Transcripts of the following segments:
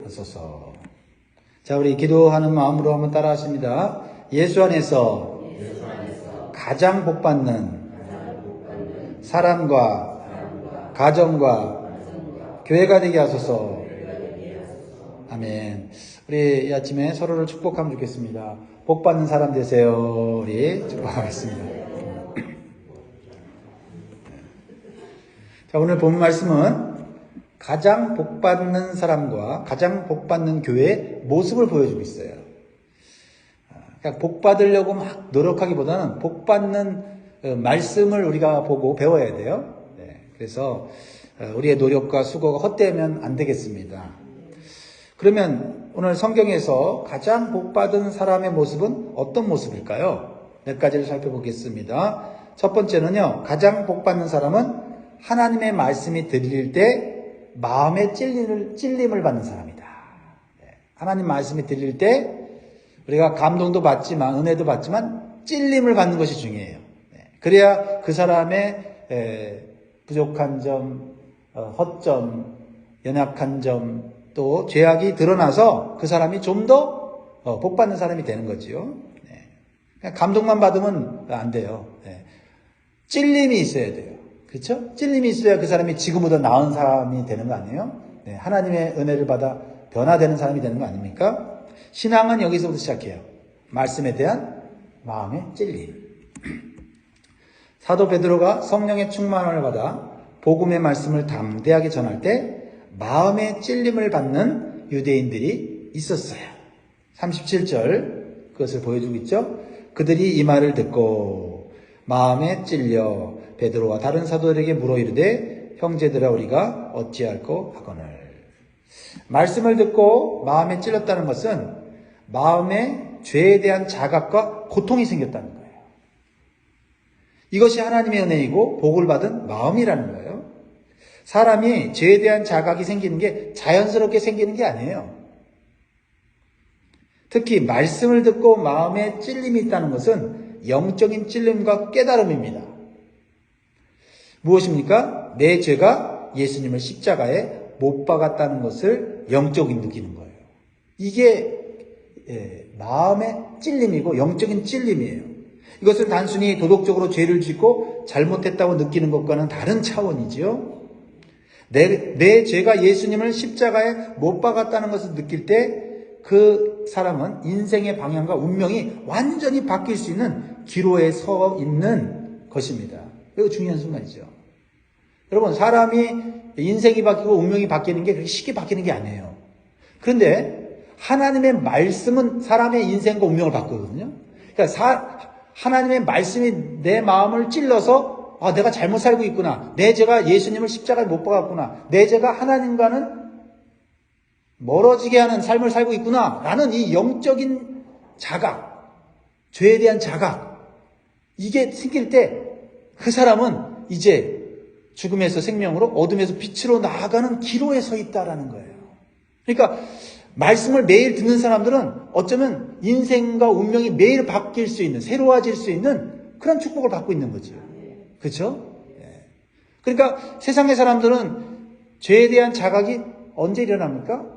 하소서. 자, 우리 기도하는 마음으로 한번 따라 하십니다. 예수 안에서 가장 복받는 사람과 가정과 교회가 되게 하소서. 아멘. 우리 이 아침에 서로를 축복하면 좋겠습니다. 복받는 사람 되세요. 우리 축복하겠습니다. 자, 오늘 본 말씀은 가장 복받는 사람과 가장 복받는 교회의 모습을 보여주고 있어요. 그러니까 복받으려고 막 노력하기보다는 복받는 말씀을 우리가 보고 배워야 돼요. 그래서 우리의 노력과 수고가 헛되면 안 되겠습니다. 그러면 오늘 성경에서 가장 복받은 사람의 모습은 어떤 모습일까요? 몇 가지를 살펴보겠습니다. 첫 번째는요, 가장 복받는 사람은 하나님의 말씀이 들릴 때 마음의 찔림을 받는 사람이다. 하나님 말씀이 들릴 때 우리가 감동도 받지만 은혜도 받지만 찔림을 받는 것이 중요해요. 그래야 그 사람의 부족한 점, 허점, 연약한 점, 또 죄악이 드러나서 그 사람이 좀 더 복받는 사람이 되는 거지요. 그냥 감동만 받으면 안 돼요. 찔림이 있어야 돼요. 그렇죠? 찔림이 있어야 그 사람이 지금보다 나은 사람이 되는 거 아니에요? 하나님의 은혜를 받아 변화되는 사람이 되는 거 아닙니까? 신앙은 여기서부터 시작해요. 말씀에 대한 마음의 찔림. 사도 베드로가 성령의 충만함을 받아 복음의 말씀을 담대하게 전할 때 마음의 찔림을 받는 유대인들이 있었어요. 37절 그것을 보여주고 있죠. 그들이 이 말을 듣고 마음에 찔려 베드로와 다른 사도들에게 물어 이르되 형제들아 우리가 어찌할꼬 하거늘. 말씀을 듣고 마음에 찔렸다는 것은 마음에 죄에 대한 자각과 고통이 생겼다는 거예요. 이것이 하나님의 은혜이고 복을 받은 마음이라는 거예요. 사람이 죄에 대한 자각이 생기는 게 자연스럽게 생기는 게 아니에요. 특히 말씀을 듣고 마음에 찔림이 있다는 것은 영적인 찔림과 깨달음입니다. 무엇입니까? 내 죄가 예수님을 십자가에 못 박았다는 것을 영적인 느끼는 거예요. 이게 마음의 찔림이고 영적인 찔림이에요. 이것은 단순히 도덕적으로 죄를 짓고 잘못했다고 느끼는 것과는 다른 차원이지요. 내 죄가 예수님을 십자가에 못 박았다는 것을 느낄 때 그 사람은 인생의 방향과 운명이 완전히 바뀔 수 있는 기로에 서 있는 것입니다. 이거 중요한 순간이죠. 여러분, 사람이 인생이 바뀌고 운명이 바뀌는 게 그렇게 쉽게 바뀌는 게 아니에요. 그런데 하나님의 말씀은 사람의 인생과 운명을 바꾸거든요. 그러니까 하나님의 말씀이 내 마음을 찔러서 내가 잘못 살고 있구나. 내 죄가 예수님을 십자가에 못 박았구나. 내 죄가 하나님과는 멀어지게 하는 삶을 살고 있구나. 라는 이 영적인 자각, 죄에 대한 자각, 이게 생길 때 그 사람은 이제 죽음에서 생명으로 어둠에서 빛으로 나아가는 기로에 서 있다라는 거예요. 그러니까 말씀을 매일 듣는 사람들은 어쩌면 인생과 운명이 매일 바뀔 수 있는, 새로워질 수 있는 그런 축복을 받고 있는 거죠. 그렇죠? 그러니까 세상의 사람들은 죄에 대한 자각이 언제 일어납니까?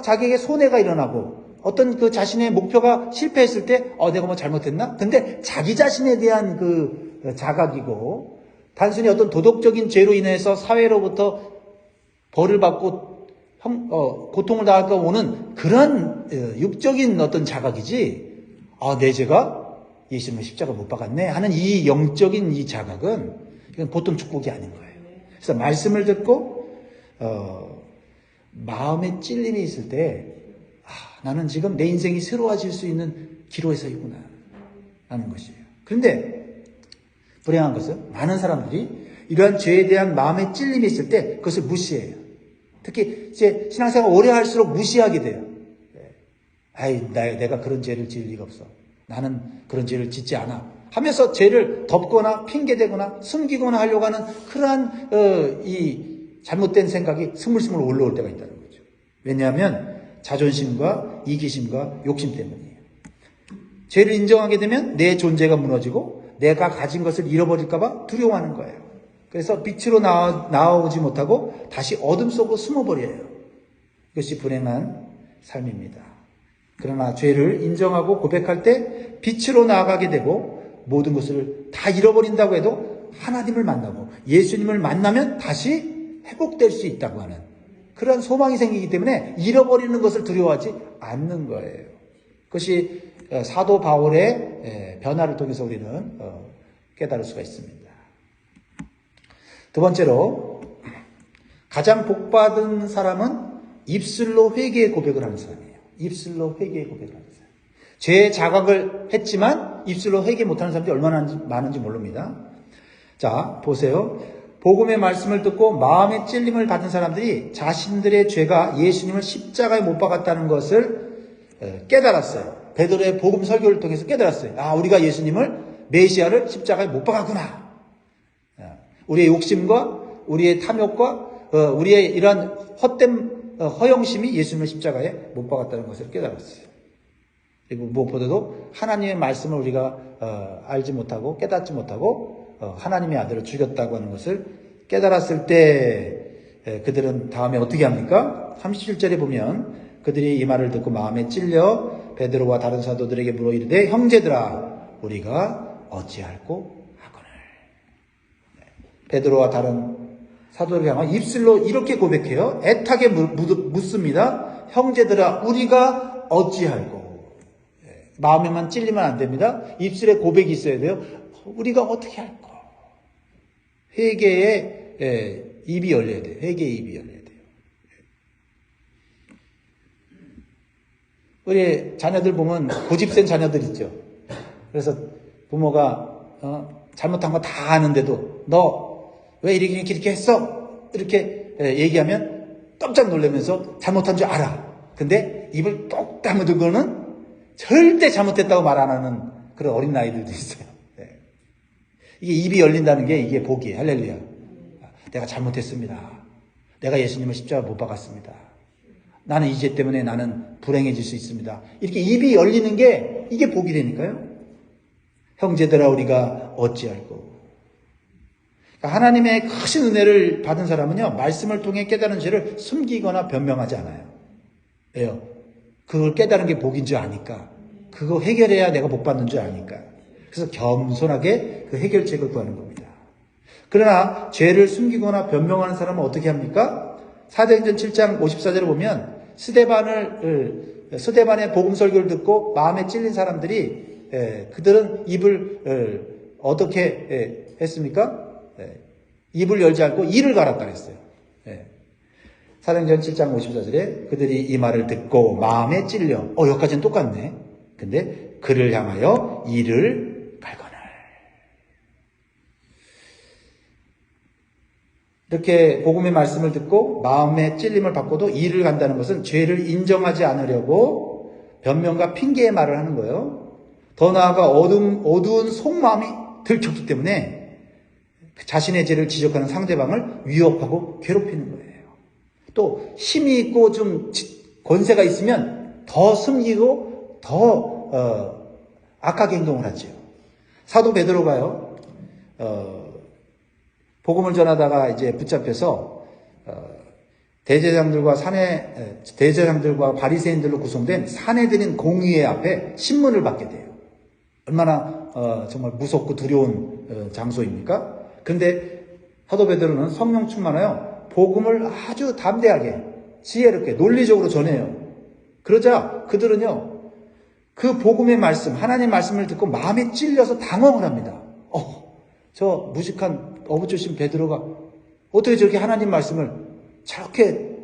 자기에게 손해가 일어나고 어떤 그 자신의 목표가 실패했을 때 내가 뭐 잘못했나? 근데 자기 자신에 대한 그 자각이고 단순히 어떤 도덕적인 죄로 인해서 사회로부터 벌을 받고 고통을 당할까 오는 그런 육적인 어떤 자각이지 내 죄가 예수님의 십자가 못 박았네 하는 이 영적인 이 자각은 이건 보통 축복이 아닌 거예요. 그래서 말씀을 듣고 마음에 찔림이 있을 때 나는 지금 내 인생이 새로워질 수 있는 기로에 서 있구나 라는 것이에요. 그런데 불행한 것은 많은 사람들이 이러한 죄에 대한 마음의 찔림이 있을 때 그것을 무시해요. 특히 이제 신앙생활 오래 할수록 무시하게 돼요. 내가 그런 죄를 지을 리가 없어. 나는 그런 죄를 짓지 않아. 하면서 죄를 덮거나 핑계대거나 숨기거나 하려고 하는 그러한 이 잘못된 생각이 스물스물 올라올 때가 있다는 거죠. 왜냐하면 자존심과 이기심과 욕심 때문이에요. 죄를 인정하게 되면 내 존재가 무너지고 내가 가진 것을 잃어버릴까 봐 두려워하는 거예요. 그래서 빛으로 나오지 못하고 다시 어둠 속으로 숨어버려요. 이것이 불행한 삶입니다. 그러나 죄를 인정하고 고백할 때 빛으로 나아가게 되고 모든 것을 다 잃어버린다고 해도 하나님을 만나고 예수님을 만나면 다시 회복될 수 있다고 하는 그런 소망이 생기기 때문에 잃어버리는 것을 두려워하지 않는 거예요. 그것이 사도 바울의 변화를 통해서 우리는 깨달을 수가 있습니다. 두 번째로 가장 복받은 사람은 입술로 회개의 고백을 하는 사람이에요. 입술로 회개의 고백을 하는 사람. 죄의 자각을 했지만 입술로 회개 못하는 사람들이 얼마나 많은지 모릅니다. 자, 보세요. 복음의 말씀을 듣고 마음의 찔림을 받은 사람들이 자신들의 죄가 예수님을 십자가에 못 박았다는 것을 깨달았어요. 베드로의 복음 설교를 통해서 깨달았어요. 아, 우리가 예수님을 메시아를 십자가에 못 박았구나. 우리의 욕심과 우리의 탐욕과 우리의 이런 헛된 허영심이 예수님을 십자가에 못 박았다는 것을 깨달았어요. 그리고 무엇보다도 하나님의 말씀을 우리가 알지 못하고 깨닫지 못하고 하나님의 아들을 죽였다고 하는 것을 깨달았을 때 그들은 다음에 어떻게 합니까? 37절에 보면 그들이 이 말을 듣고 마음에 찔려 베드로와 다른 사도들에게 물어 이르되 형제들아 우리가 어찌할꼬 하거늘. 베드로와 다른 사도를 향한 입술로 이렇게 고백해요. 애타게 묻습니다. 형제들아 우리가 어찌할꼬. 마음에만 찔리면 안 됩니다. 입술에 고백이 있어야 돼요. 우리가 어떻게 할꼬. 회개의 입이 열려야 돼요. 회개의 입이 열려야 돼요. 우리 자녀들 보면 고집센 자녀들 있죠. 그래서 부모가 잘못한 거 다 아는데도 너 왜 이렇게 했어? 이렇게 얘기하면 깜짝 놀라면서 잘못한 줄 알아. 근데 입을 똑 다물고는 절대 잘못했다고 말 안 하는 그런 어린 아이들도 있어요. 이게 입이 열린다는 게 이게 복이에요. 할렐루야. 내가 잘못했습니다. 내가 예수님을 십자가 못 박았습니다. 나는 이 죄 때문에 나는 불행해질 수 있습니다. 이렇게 입이 열리는 게 이게 복이 되니까요. 형제들아 우리가 어찌할꼬. 그러니까 하나님의 크신 은혜를 받은 사람은요. 말씀을 통해 깨달은 죄를 숨기거나 변명하지 않아요. 왜요? 그걸 깨달은 게 복인 줄 아니까. 그거 해결해야 내가 복 받는 줄 아니까. 그래서 겸손하게 그 해결책을 구하는 겁니다. 그러나 죄를 숨기거나 변명하는 사람은 어떻게 합니까? 사도행전 7장 54절을 보면 스데반의 복음 설교를 듣고 마음에 찔린 사람들이 그들은 입을 어떻게 했습니까? 입을 열지 않고 이를 갈았다 했어요. 사도행전 7장 54절에 그들이 이 말을 듣고 마음에 찔려 여기까지는 똑같네. 근데 그를 향하여 이를 갈거늘. 이렇게 복음의 말씀을 듣고 마음의 찔림을 받고도 이를 간다는 것은 죄를 인정하지 않으려고 변명과 핑계의 말을 하는 거예요. 더 나아가 어두운 속마음이 들켰기 때문에 자신의 죄를 지적하는 상대방을 위협하고 괴롭히는 거예요. 또 힘이 있고 좀 권세가 있으면 더 숨기고 더 악하게 행동을 하죠. 사도 베드로가요. 복음을 전하다가 이제 붙잡혀서 대제사장들과 바리새인들로 구성된 산헤드린 공의회 앞에 신문을 받게 돼요. 얼마나 정말 무섭고 두려운 장소입니까? 그런데 사도 베드로는 성령 충만하여 복음을 아주 담대하게 지혜롭게 논리적으로 전해요. 그러자 그들은요 그 복음의 말씀, 하나님의 말씀을 듣고 마음에 찔려서 당황을 합니다. 저 무식한 어부조신 베드로가 어떻게 저렇게 하나님 말씀을 저렇게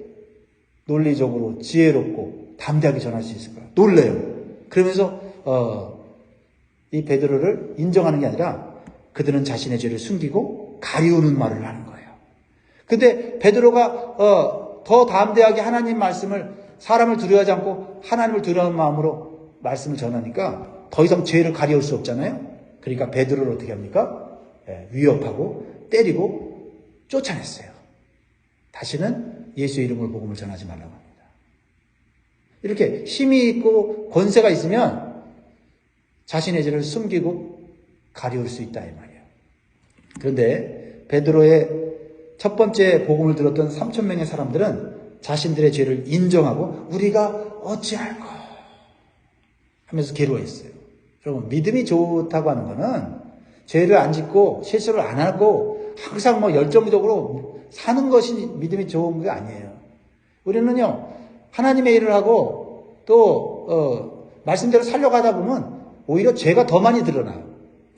논리적으로 지혜롭고 담대하게 전할 수 있을까? 놀래요. 그러면서 이 베드로를 인정하는 게 아니라 그들은 자신의 죄를 숨기고 가리우는 말을 하는 거예요. 근데 베드로가 더 담대하게 하나님 말씀을 사람을 두려워하지 않고 하나님을 두려워하는 마음으로 말씀을 전하니까 더 이상 죄를 가리울 수 없잖아요. 그러니까 베드로를 어떻게 합니까? 위협하고 때리고 쫓아냈어요. 다시는 예수의 이름으로 복음을 전하지 말라고 합니다. 이렇게 힘이 있고 권세가 있으면 자신의 죄를 숨기고 가리울 수 있다 이 말이에요. 그런데 베드로의 첫 번째 복음을 들었던 3,000명의 사람들은 자신들의 죄를 인정하고 우리가 어찌할까 하면서 괴로워했어요. 여러분, 믿음이 좋다고 하는 거는 죄를 안 짓고 실수를 안 하고 항상 열정적으로 사는 것이 믿음이 좋은 게 아니에요. 우리는요, 하나님의 일을 하고 또 말씀대로 살려가다 보면 오히려 죄가 더 많이 드러나요.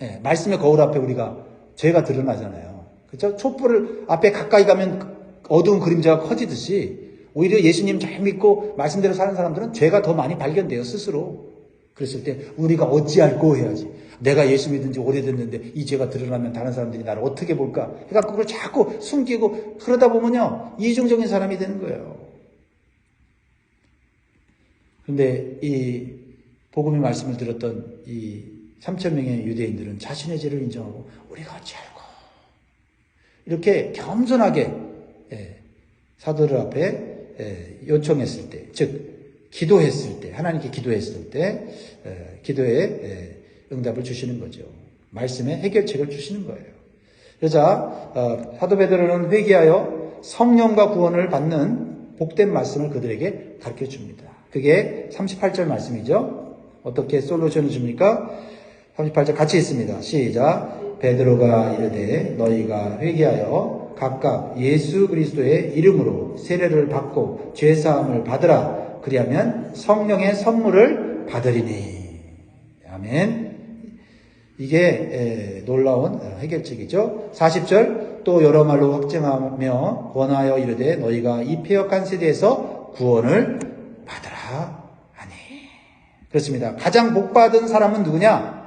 예, 말씀의 거울 앞에 우리가 죄가 드러나잖아요. 그렇죠? 촛불을 앞에 가까이 가면 어두운 그림자가 커지듯이 오히려 예수님 잘 믿고 말씀대로 사는 사람들은 죄가 더 많이 발견돼요, 스스로. 그랬을 때 우리가 어찌할꼬 해야지. 내가 예수 믿은 지 오래됐는데 이 죄가 드러나면 다른 사람들이 나를 어떻게 볼까? 그러니까 그걸 자꾸 숨기고 그러다 보면요, 이중적인 사람이 되는 거예요. 그런데 이 복음의 말씀을 들었던 이 3,000명의 유대인들은 자신의 죄를 인정하고 우리가 어찌할꼬 이렇게 겸손하게 사도들 앞에 요청했을 때, 즉 기도했을 때, 하나님께 기도했을 때 기도에 응답을 주시는 거죠. 말씀에 해결책을 주시는 거예요. 그러자 사도 베드로는 회개하여 성령과 구원을 받는 복된 말씀을 그들에게 가르쳐 줍니다. 그게 38절 말씀이죠. 어떻게 솔루션을 줍니까? 38절 같이 읽습니다. 시작. 베드로가 이르되 너희가 회개하여 각각 예수 그리스도의 이름으로 세례를 받고 죄사함을 받으라. 그리하면 성령의 선물을 받으리니. 아멘. 이게 놀라운 해결책이죠. 40절 또 여러 말로 확증하며 권하여 이르되 너희가 이 패역한 세대에서 구원을 받으라 하니. 그렇습니다. 가장 복받은 사람은 누구냐?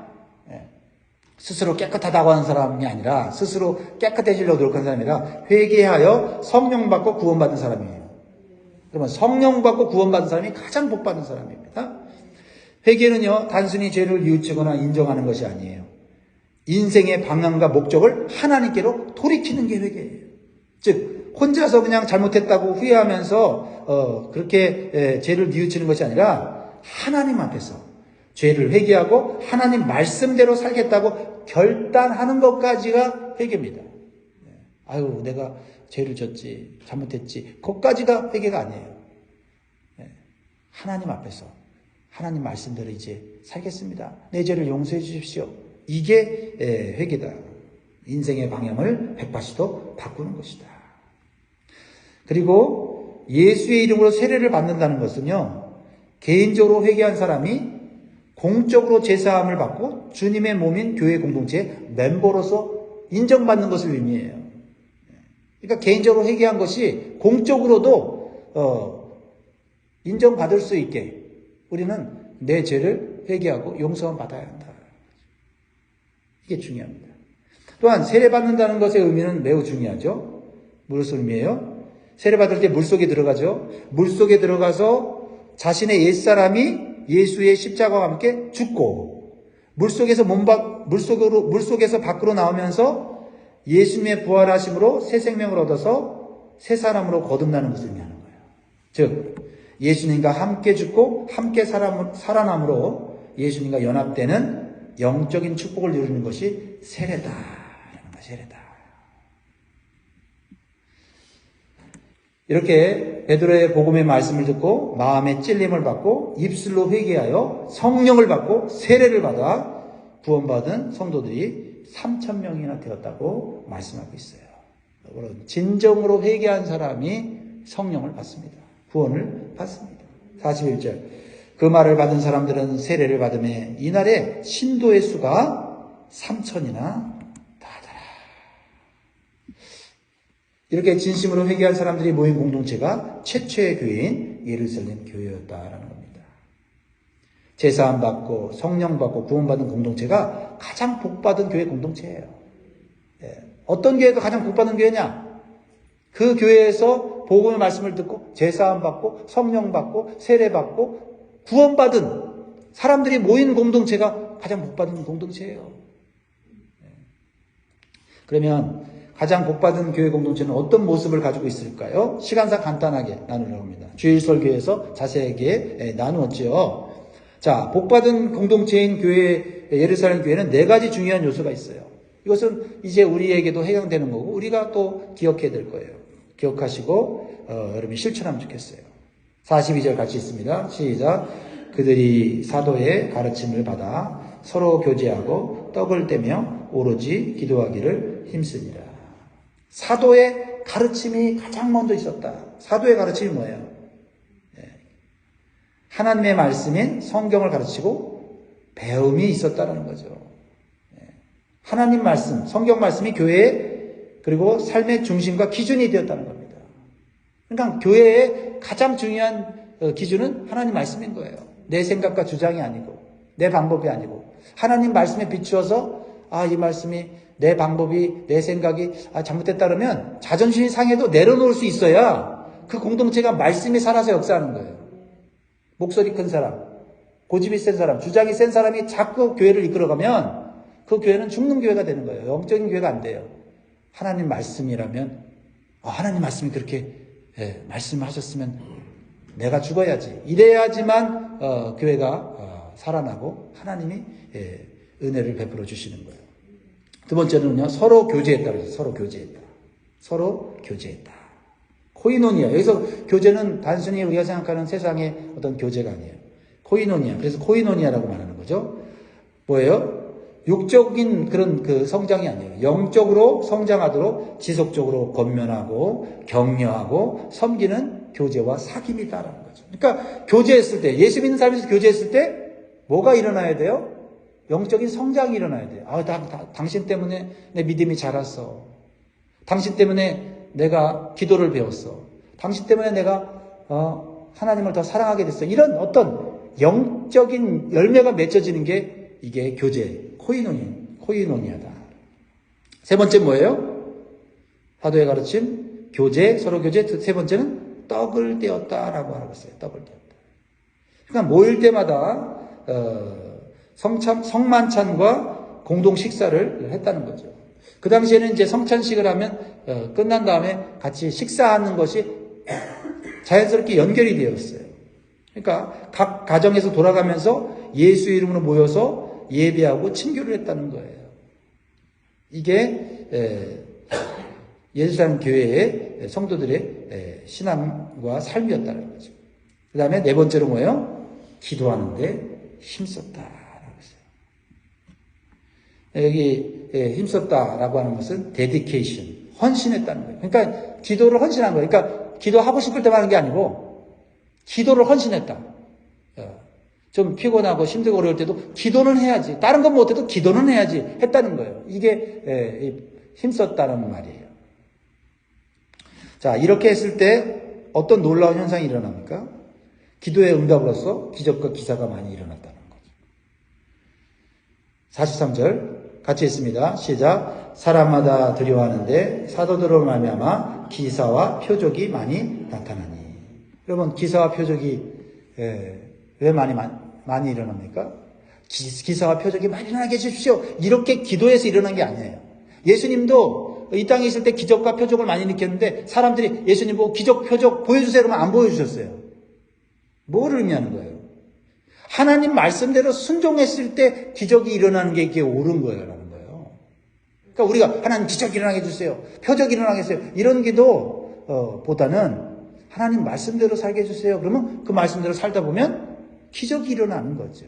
스스로 깨끗하다고 하는 사람이 아니라 스스로 깨끗해지려고 노력하는 사람이 아니라 회개하여 성령 받고 구원받은 사람이에요. 그러면 성령 받고 구원받은 사람이 가장 복받은 사람입니다. 회개는요, 단순히 죄를 뉘우치거나 인정하는 것이 아니에요. 인생의 방향과 목적을 하나님께로 돌이키는 게 회개예요. 즉 혼자서 그냥 잘못했다고 후회하면서 그렇게 죄를 뉘우치는 것이 아니라 하나님 앞에서 죄를 회개하고 하나님 말씀대로 살겠다고 결단하는 것까지가 회개입니다. 아유, 내가 죄를 졌지, 잘못했지, 그것까지가 회개가 아니에요. 하나님 앞에서 하나님 말씀대로 이제 살겠습니다. 내 죄를 용서해 주십시오. 이게 회개다. 인생의 방향을 180도 바꾸는 것이다. 그리고 예수의 이름으로 세례를 받는다는 것은요, 개인적으로 회개한 사람이 공적으로 제사함을 받고 주님의 몸인 교회 공동체의 멤버로서 인정받는 것을 의미해요. 그러니까 개인적으로 회개한 것이 공적으로도 인정받을 수 있게 우리는 내 죄를 회개하고 용서함 받아야 한다. 이게 중요합니다. 또한 세례받는다는 것의 의미는 매우 중요하죠. 무엇을 의미해요? 세례받을 때 물속에 들어가죠. 물속에 들어가서 자신의 옛사람이 예수의 십자가와 함께 죽고 물속에서 밖으로 나오면서 예수님의 부활하심으로 새 생명을 얻어서 새 사람으로 거듭나는 것을 의미하는 거예요. 즉 예수님과 함께 죽고 함께 살아남으로 예수님과 연합되는 영적인 축복을 누리는 것이 세례다라는 거예요. 세례다. 이렇게 베드로의 복음의 말씀을 듣고 마음의 찔림을 받고 입술로 회개하여 성령을 받고 세례를 받아 구원받은 성도들이 3,000명이나 되었다고 말씀하고 있어요. 진정으로 회개한 사람이 성령을 받습니다. 구원을 받습니다. 41절 그 말을 받은 사람들은 세례를 받음에 이날에 신도의 수가 3,000이나 이렇게 진심으로 회개한 사람들이 모인 공동체가 최초의 교회인 예루살렘 교회였다라는 겁니다. 제사함 받고 성령 받고 구원받은 공동체가 가장 복받은 교회 공동체예요. 어떤 교회가 가장 복받은 교회냐? 그 교회에서 복음의 말씀을 듣고 제사함 받고 성령 받고 세례 받고 구원받은 사람들이 모인 공동체가 가장 복받은 공동체예요. 그러면 가장 복받은 교회 공동체는 어떤 모습을 가지고 있을까요? 시간상 간단하게 나누려고 합니다. 주일 설교에서 자세하게 나누었죠. 자, 복받은 공동체인 교회, 예루살렘 교회는 4가지 중요한 요소가 있어요. 이것은 이제 우리에게도 해당되는 거고 우리가 또 기억해야 될 거예요. 기억하시고 여러분이 실천하면 좋겠어요. 42절 같이 있습니다. 시작. 그들이 사도의 가르침을 받아 서로 교제하고 떡을 떼며 오로지 기도하기를 힘쓰니라. 사도의 가르침이 가장 먼저 있었다. 사도의 가르침이 뭐예요? 하나님의 말씀인 성경을 가르치고 배움이 있었다는 거죠. 하나님 말씀, 성경 말씀이 교회의 그리고 삶의 중심과 기준이 되었다는 겁니다. 그러니까 교회의 가장 중요한 기준은 하나님 말씀인 거예요. 내 생각과 주장이 아니고 내 방법이 아니고 하나님 말씀에 비추어서 이 말씀이 내 방법이 내 생각이 잘못됐다 그러면 자존심이 상해도 내려놓을 수 있어야 그 공동체가 말씀이 살아서 역사하는 거예요. 목소리 큰 사람, 고집이 센 사람, 주장이 센 사람이 자꾸 교회를 이끌어가면 그 교회는 죽는 교회가 되는 거예요. 영적인 교회가 안 돼요. 하나님 말씀이라면 하나님 말씀이 그렇게 말씀하셨으면 내가 죽어야지. 이래야지만 교회가 살아나고 하나님이 은혜를 베풀어 주시는 거예요. 두 번째는요. 서로 교제했다 그래서 서로 교제했다. 서로 교제했다. 코이노니아. 여기서 교제는 단순히 우리가 생각하는 세상의 어떤 교제가 아니에요. 코이노니아. 그래서 코이노니아라고 말하는 거죠. 뭐예요? 육적인 그런 그 성장이 아니에요. 영적으로 성장하도록 지속적으로 권면하고 격려하고 섬기는 교제와 사귐이다라는 거죠. 그러니까 교제했을 때, 예수 믿는 사람에서 교제했을 때 뭐가 일어나야 돼요? 영적인 성장이 일어나야 돼요. 당신 때문에 내 믿음이 자랐어. 당신 때문에 내가 기도를 배웠어. 당신 때문에 내가 하나님을 더 사랑하게 됐어. 이런 어떤 영적인 열매가 맺혀지는 게 이게 교제, 코이노니아다. 세 번째 뭐예요? 사도의 가르침, 교제, 서로 교제. 세 번째는 떡을 떼었다라고 하고 있어요. 떡을 떼었다. 그러니까 모일 때마다 성만찬과 공동 식사를 했다는 거죠. 그 당시에는 이제 성찬식을 하면 끝난 다음에 같이 식사하는 것이 자연스럽게 연결이 되었어요. 그러니까 각 가정에서 돌아가면서 예수 이름으로 모여서 예배하고 친교를 했다는 거예요. 이게 예루살렘 교회의 성도들의 신앙과 삶이었다는 거죠. 그 다음에 네 번째로 뭐예요? 기도하는데 힘썼다라고 했어요. 여기 힘썼다라고 하는 것은 dedication, 헌신했다는 거예요. 그러니까 기도를 헌신한 거예요. 그러니까 기도하고 싶을 때만 하는 게 아니고 기도를 헌신했다. 좀 피곤하고 힘들고 어려울 때도 기도는 해야지. 다른 건 못해도 기도는 해야지 했다는 거예요. 이게 힘썼다는 말이에요. 자, 이렇게 했을 때 어떤 놀라운 현상이 일어납니까? 기도의 응답으로서 기적과 기사가 많이 일어났다는 거죠. 43절 같이 했습니다. 시작. 사람마다 두려워하는데 사도들로 말미암아 기사와 표적이 많이 나타나니. 여러분, 기사와 표적이 왜 많이 일어납니까? 기사와 표적이 많이 일어나게 해주십시오. 이렇게 기도해서 일어난 게 아니에요. 예수님도 이 땅에 있을 때 기적과 표적을 많이 일으켰는데 사람들이 예수님 보고 기적, 표적 보여주세요 그러면 안 보여주셨어요. 뭘 의미하는 거예요? 하나님 말씀대로 순종했을 때 기적이 일어나는 게 이게 옳은 거예요라는 거예요. 그러니까 우리가 하나님 기적 일어나게 해주세요. 표적 일어나게 해주세요. 이런 기도 보다는 하나님 말씀대로 살게 해주세요. 그러면 그 말씀대로 살다 보면 기적이 일어나는 거죠.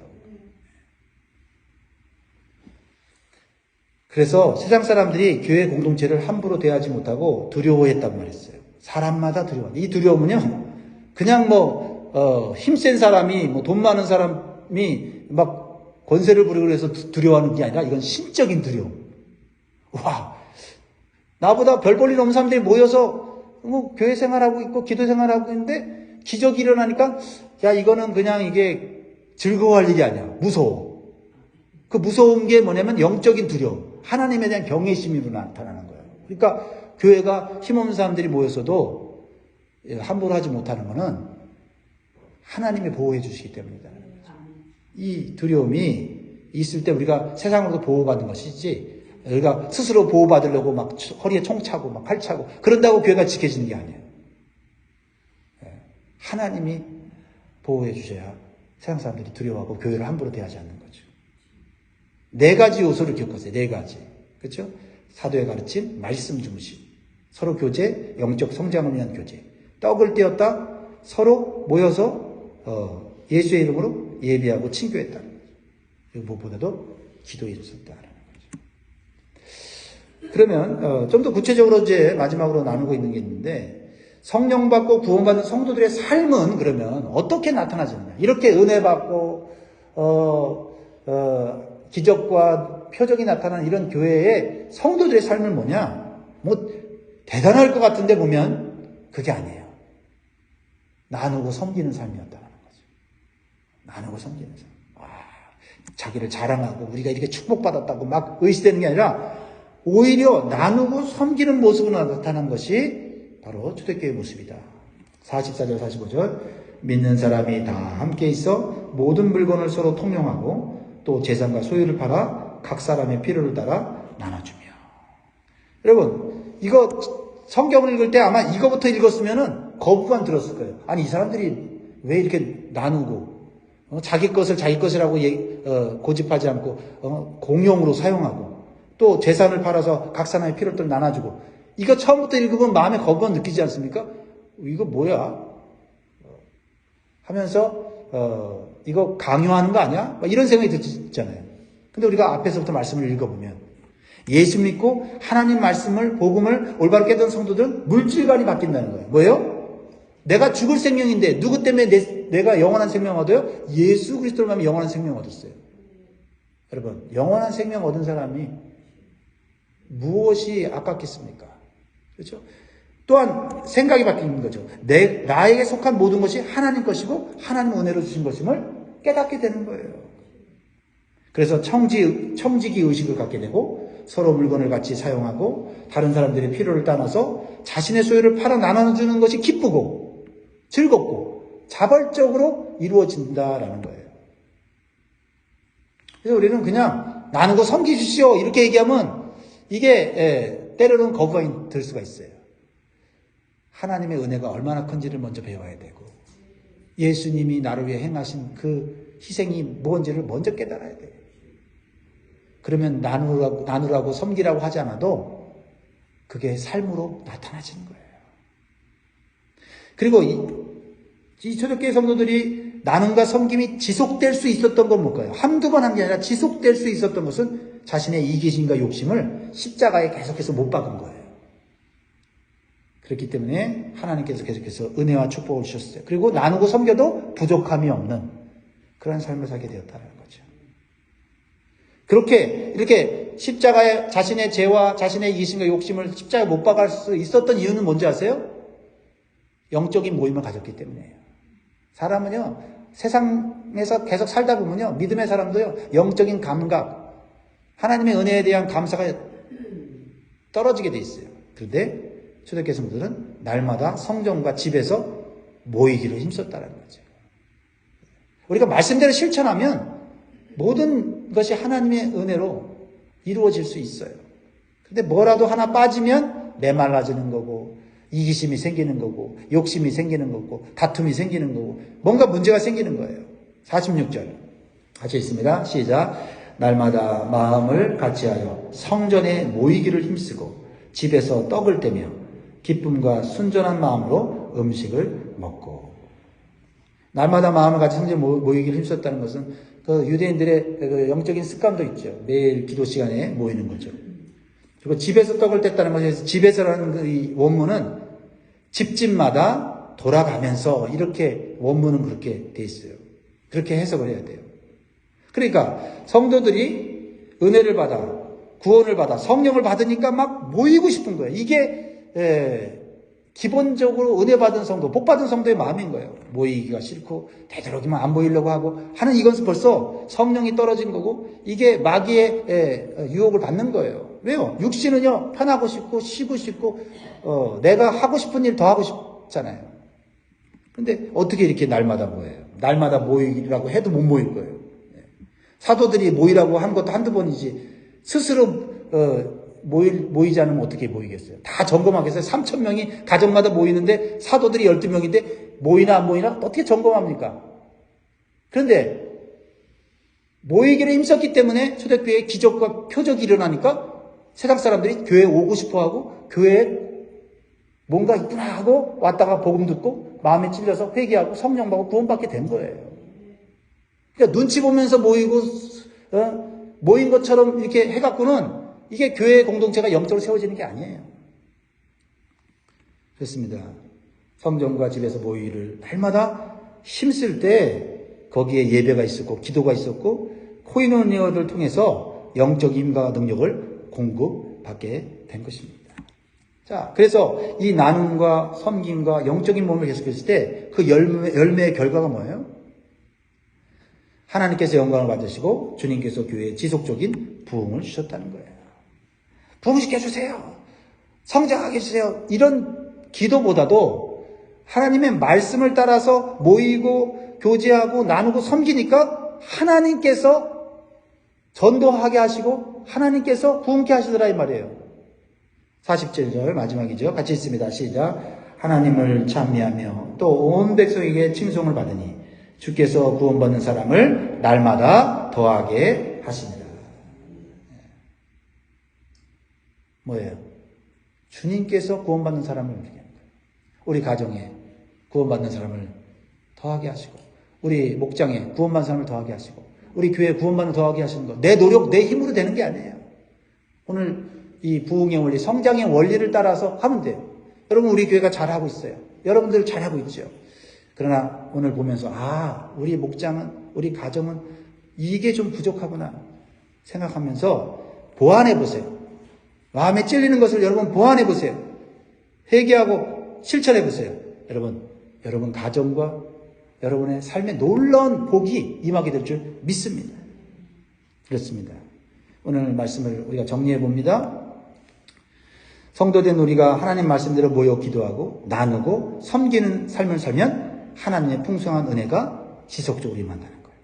그래서 세상 사람들이 교회 공동체를 함부로 대하지 못하고 두려워했단 말이었어요. 사람마다 두려워. 이 두려움은요, 그냥 힘센 사람이, 돈 많은 사람이 막 권세를 부리고 그래서 두려워하는 게 아니라 이건 신적인 두려움. 와, 나보다 별 볼 일 없는 사람들이 모여서 교회 생활하고 있고 기도 생활하고 있는데 기적이 일어나니까 야, 이거는 그냥 이게 즐거워할 일이 아니야. 무서워. 그 무서운 게 뭐냐면 영적인 두려움. 하나님에 대한 경외심으로 나타나는 거예요. 그러니까 교회가 힘없는 사람들이 모여서도 함부로 하지 못하는 거는 하나님이 보호해 주시기 때문이다라는 거죠. 이 두려움이 있을 때 우리가 세상으로도 보호받는 것이지 우리가 스스로 보호받으려고 막 허리에 총 차고 막 팔 차고 그런다고 교회가 지켜지는 게 아니에요. 하나님이 보호해 주셔야 세상 사람들이 두려워하고 교회를 함부로 대하지 않는 거죠. 네 가지 요소를 기억하세요. 네 가지. 그렇죠? 사도의 가르침, 말씀 중심, 서로 교제, 영적 성장을 위한 교제. 떡을 떼었다 서로 모여서 예수의 이름으로 예배하고 친교했다는 거죠. 그리고 무엇보다도 기도했었다는 거죠. 그러면 좀 더 구체적으로 이제 마지막으로 나누고 있는 게 있는데, 성령 받고 구원받은 성도들의 삶은 그러면 어떻게 나타나지느냐. 이렇게 은혜 받고 기적과 표적이 나타나는 이런 교회의 성도들의 삶은 뭐냐? 뭐 대단할 것 같은데 보면 그게 아니에요. 나누고 섬기는 삶이었다는 거죠. 나누고 섬기는 삶. 자기를 자랑하고 우리가 이렇게 축복받았다고 막 의시되는 게 아니라 오히려 나누고 섬기는 모습으로 나타난 것이 바로 초대교회의 모습이다. 44절 45절 믿는 사람이 다 함께 있어 모든 물건을 서로 통용하고 또 재산과 소유를 팔아 각 사람의 필요를 따라 나눠주며. 여러분, 이거 성경을 읽을 때 아마 이거부터 읽었으면은 거부감 들었을 거예요. 아니, 이 사람들이 왜 이렇게 나누고 자기 것을 자기 것이라고 고집하지 않고 공용으로 사용하고 또 재산을 팔아서 각 사람의 필요를 나눠주고. 이거 처음부터 읽으면 마음에 거부감 느끼지 않습니까? 이거 뭐야? 하면서 이거 강요하는 거 아니야? 이런 생각이 들잖아요. 근데 우리가 앞에서부터 말씀을 읽어보면 예수 믿고 하나님 말씀을 복음을 올바로 깨닫는 성도들은 물질관이 바뀐다는 거예요. 뭐예요? 내가 죽을 생명인데 누구 때문에 내가 영원한 생명 얻어요? 예수 그리스도를 만나면 영원한 생명 얻었어요. 여러분, 영원한 생명 얻은 사람이 무엇이 아깝겠습니까? 그렇죠? 또한 생각이 바뀌는 거죠. 나에게 속한 모든 것이 하나님 것이고 하나님 은혜로 주신 것임을 깨닫게 되는 거예요. 그래서 청지기 의식을 갖게 되고 서로 물건을 같이 사용하고 다른 사람들의 필요를 따라서 자신의 소유를 팔아 나눠주는 것이 기쁘고 즐겁고 자발적으로 이루어진다라는 거예요. 그래서 우리는 그냥 나누고 섬기십시오 이렇게 얘기하면 이게 때로는 거부감이 들 수가 있어요. 하나님의 은혜가 얼마나 큰지를 먼저 배워야 되고 예수님이 나를 위해 행하신 그 희생이 뭔지를 먼저 깨달아야 돼요. 그러면 나누라고 섬기라고 하지 않아도 그게 삶으로 나타나지는 거예요. 그리고 이 초대교회 성도들이 나눔과 섬김이 지속될 수 있었던 건 뭘까요? 한두 번 한 게 아니라 지속될 수 있었던 것은 자신의 이기심과 욕심을 십자가에 계속해서 못 박은 거예요. 그렇기 때문에 하나님께서 계속해서 은혜와 축복을 주셨어요. 그리고 나누고 섬겨도 부족함이 없는 그런 삶을 살게 되었다는 거죠. 그렇게 이렇게 십자가에 자신의 죄와 자신의 이기심과 욕심을 십자가에 못 박을 수 있었던 이유는 뭔지 아세요? 영적인 모임을 가졌기 때문이에요. 사람은요, 세상에서 계속 살다 보면요, 믿음의 사람도요, 영적인 감각, 하나님의 은혜에 대한 감사가 떨어지게 돼 있어요. 그런데 초대교회 성도들은 날마다 성전과 집에서 모이기를 힘썼다는 거죠. 우리가 말씀대로 실천하면 모든 것이 하나님의 은혜로 이루어질 수 있어요. 근데 뭐라도 하나 빠지면 메말라지는 거고 이기심이 생기는 거고 욕심이 생기는 거고 다툼이 생기는 거고 뭔가 문제가 생기는 거예요. 46절 같이 있습니다. 시작. 날마다 마음을 같이하여 성전에 모이기를 힘쓰고 집에서 떡을 떼며 기쁨과 순전한 마음으로 음식을 먹고. 날마다 마음을 같이 성전에 모이기를 힘썼다는 것은 그 유대인들의 그 영적인 습관도 있죠. 매일 기도 시간에 모이는 거죠. 그리고 집에서 떡을 뗐다는 것에서 집에서라는 그 원문은 집집마다 돌아가면서 이렇게 원문은 그렇게 돼 있어요. 그렇게 해석을 해야 돼요. 그러니까 성도들이 은혜를 받아 구원을 받아 성령을 받으니까 막 모이고 싶은 거예요. 이게 기본적으로 은혜 받은 성도, 복 받은 성도의 마음인 거예요. 모이기가 싫고 되도록이면 안 모이려고 하고 하는 이것은 벌써 성령이 떨어진 거고 이게 마귀의 유혹을 받는 거예요. 왜요? 육신은요 편하고 싶고 쉬고 싶고 내가 하고 싶은 일 더 하고 싶잖아요. 근데 어떻게 이렇게 날마다 모여요? 날마다 모이라고 해도 못 모일 거예요. 사도들이 모이라고 한 것도 한두 번이지 스스로 모이지 않으면 어떻게 모이겠어요? 다 점검하겠어요? 3,000명이 가정마다 모이는데 사도들이 12명인데 모이나 안 모이나 어떻게 점검합니까? 그런데 모이기를 힘썼기 때문에 초대교회에 기적과 표적이 일어나니까 세상 사람들이 교회에 오고 싶어하고 교회에 뭔가 있구나 하고 왔다가 복음 듣고 마음에 찔려서 회개하고 성령 받고 구원받게 된 거예요. 그러니까 눈치 보면서 모이고 모인 것처럼 이렇게 해갖고는 이게 교회 공동체가 영적으로 세워지는 게 아니에요. 그렇습니다. 성전과 집에서 모이를 날마다 힘쓸 때 거기에 예배가 있었고 기도가 있었고 코이노니아를 통해서 영적 힘과 능력을 공급받게 된 것입니다. 자, 그래서 이 나눔과 섬김과 영적인 몸을 계속했을 때 그 열매의 결과가 뭐예요? 하나님께서 영광을 받으시고 주님께서 교회에 지속적인 부흥을 주셨다는 거예요. 부흥시켜주세요. 성장하게 해주세요. 이런 기도보다도 하나님의 말씀을 따라서 모이고 교제하고 나누고 섬기니까 하나님께서 전도하게 하시고 하나님께서 부흥케 하시더라 이 말이에요. 47절 마지막이죠. 같이 읽습니다. 시작. 하나님을 찬미하며 또 온 백성에게 칭송을 받으니 주께서 구원받는 사람을 날마다 더하게 하십니다. 뭐예요? 주님께서 구원받는 사람을 어떻게 하는 거예요? 우리 가정에 구원받는 사람을 더하게 하시고 우리 목장에 구원받는 사람을 더하게 하시고 우리 교회에 구원받는 더하게 하시는 거 내 노력, 내 힘으로 되는 게 아니에요. 오늘 이 부흥의 원리, 성장의 원리를 따라서 하면 돼요. 여러분 우리 교회가 잘하고 있어요. 여러분들 잘하고 있죠. 그러나 오늘 보면서 우리 목장은 우리 가정은 이게 좀 부족하구나 생각하면서 보완해 보세요. 마음에 찔리는 것을 여러분 보완해 보세요. 회개하고 실천해 보세요. 여러분 가정과 여러분의 삶에 놀라운 복이 임하게 될 줄 믿습니다. 그렇습니다. 오늘 말씀을 우리가 정리해 봅니다. 성도된 우리가 하나님 말씀대로 모여 기도하고 나누고 섬기는 삶을 살면 하나님의 풍성한 은혜가 지속적으로 임한다는 거예요.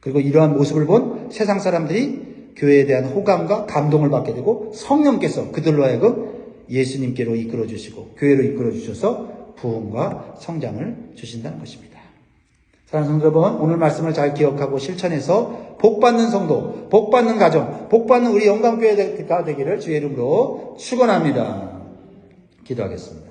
그리고 이러한 모습을 본 세상 사람들이 교회에 대한 호감과 감동을 받게 되고 성령께서 그들로 하여금 예수님께로 이끌어 주시고 교회로 이끌어 주셔서 부흥과 성장을 주신다는 것입니다. 사랑하는 성도 여러분, 오늘 말씀을 잘 기억하고 실천해서 복받는 성도, 복받는 가정, 복받는 우리 영광교회가 되기를 주의 이름으로 축원합니다. 기도하겠습니다.